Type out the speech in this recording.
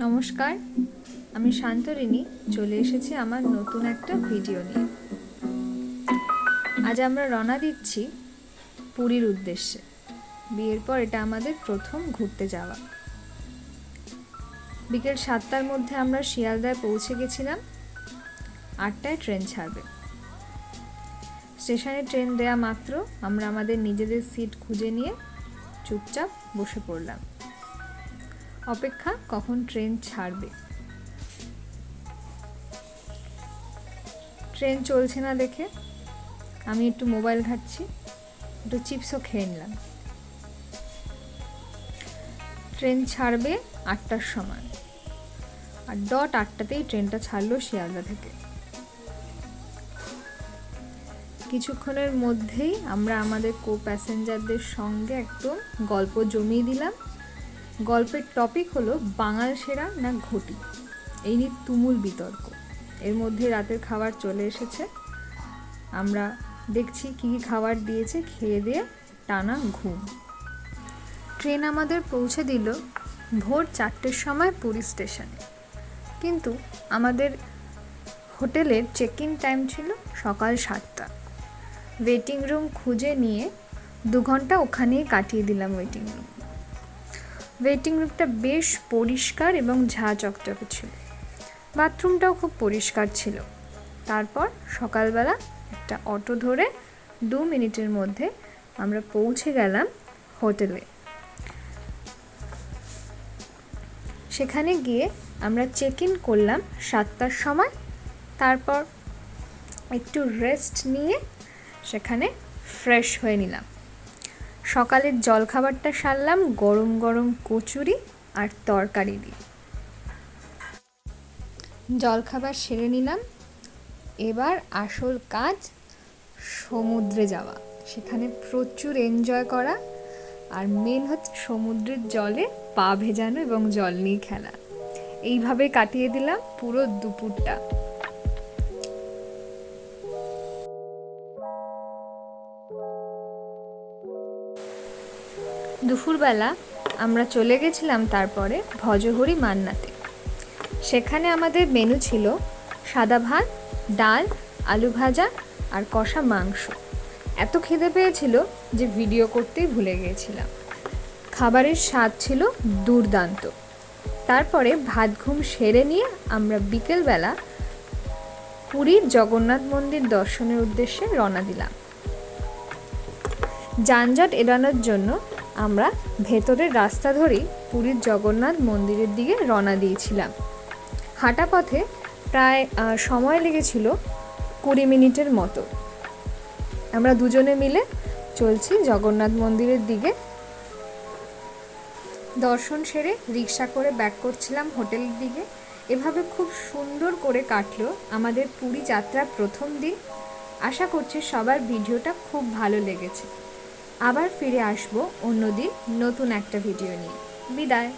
নমস্কার, আমি শান্তরিনী চলে এসেছি আমার নতুন একটা ভিডিও নিয়ে। আজ আমরা রওনা দিচ্ছি পুরীর উদ্দেশ্যে। বিয়ের পর এটা আমাদের প্রথম ঘুরতে যাওয়া। বিকেল 7টার মধ্যে আমরা শিয়ালদায় পৌঁছে গেছিলাম। 8টায় ট্রেন ছাড়বে। স্টেশনে ট্রেন দেয়া মাত্র আমরা আমাদের নিজেদের সিট খুঁজে নিয়ে চুপচাপ বসে পড়লাম। অপেক্ষা কখন ট্রেন ছাড়বে। ট্রেন চলছে না দেখে আমি একটু মোবাইল ঘাঁটছি, একটু চিপসও খেয়ে নিলাম। ট্রেন ছাড়বে 8টার সময়, আর 8টাতেই ট্রেনটা ছাড়লো শিয়ালদা থেকে। কিছুক্ষণের মধ্যেই আমরা আমাদের কো প্যাসেঞ্জারদের সঙ্গে একদম গল্প জমিয়ে দিলাম। গল্পের টপিক হলো বাঙাল সেরা না ঘটি। এই নিয়ে তুমুল বিতর্ক। এর মধ্যে রাতের খাবার চলে এসেছে। আমরা দেখছি কী কী খাবার দিয়েছে, খেয়ে দিয়ে টানা ঘুম। ট্রেন আমাদের পৌঁছে দিল ভোর 4টের সময় পুরী স্টেশনে, কিন্তু আমাদের হোটেলের চেক ইন টাইম ছিল সকাল 7টা। ওয়েটিং রুম খুঁজে নিয়ে 2 ঘন্টা ওখানেই কাটিয়ে দিলাম ওয়েটিং রুমটা বেশ পরিষ্কার এবং ঝাঁ চকচকে ছিল। বাথরুমটাও খুব পরিষ্কার ছিল। তারপর সকালবেলা একটা অটো ধরে 2 মিনিটের মধ্যে আমরা পৌঁছে গেলাম হোটেলে। সেখানে গিয়ে আমরা চেক ইন করলাম 7টার সময়। তারপর একটু রেস্ট নিয়ে সেখানে ফ্রেশ হয়ে নিলাম। সকালের জলখাবারটা সারলাম গরম গরম কচুরি আর তরকারি দিয়ে। জলখাবার সেরে নিলাম। এবার আসল কাজ সমুদ্রে যাওয়া, সেখানে প্রচুর এনজয় করা, আর মেন হচ্ছে সমুদ্রের জলে পা ভেজানো এবং জল নিয়ে খেলা। এইভাবে কাটিয়ে দিলাম পুরো দুপুরটা। দুপুরবেলা আমরা চলে গেছিলাম তারপরে ভজহরি মান্নাতে। সেখানে আমাদের মেনু ছিল সাদা ভাত, ডাল, আলু ভাজা আর কষা মাংস। এত খিদে পেয়েছিল যে ভিডিও করতেই ভুলে গিয়েছিলাম। খাবারের স্বাদ ছিল দুর্দান্ত। তারপরে ভাত ঘুম সেরে নিয়ে আমরা বিকেলবেলা পুরীর জগন্নাথ মন্দির দর্শনের উদ্দেশ্যে রওনা দিলাম। যানজট এড়ানোর জন্য আমরা ভেতরের রাস্তা ধরেই পুরীর জগন্নাথ মন্দিরের দিকে রওনা দিয়েছিলাম। হাঁটা পথে প্রায় সময় লেগেছিল 20 মিনিটের মতো। আমরা দুজনে মিলে চলছি জগন্নাথ মন্দিরের দিকে। দর্শন সেরে রিক্সা করে ব্যাক করছিলাম হোটেলের দিকে। এভাবে খুব সুন্দর করে কাটলো আমাদের পুরী যাত্রার প্রথম দিন। আশা করছি সবার ভিডিওটা খুব ভালো লেগেছে। আবার ফিরে আসবো অন্যদিন নতুন একটা ভিডিও নিয়ে। বিদায়।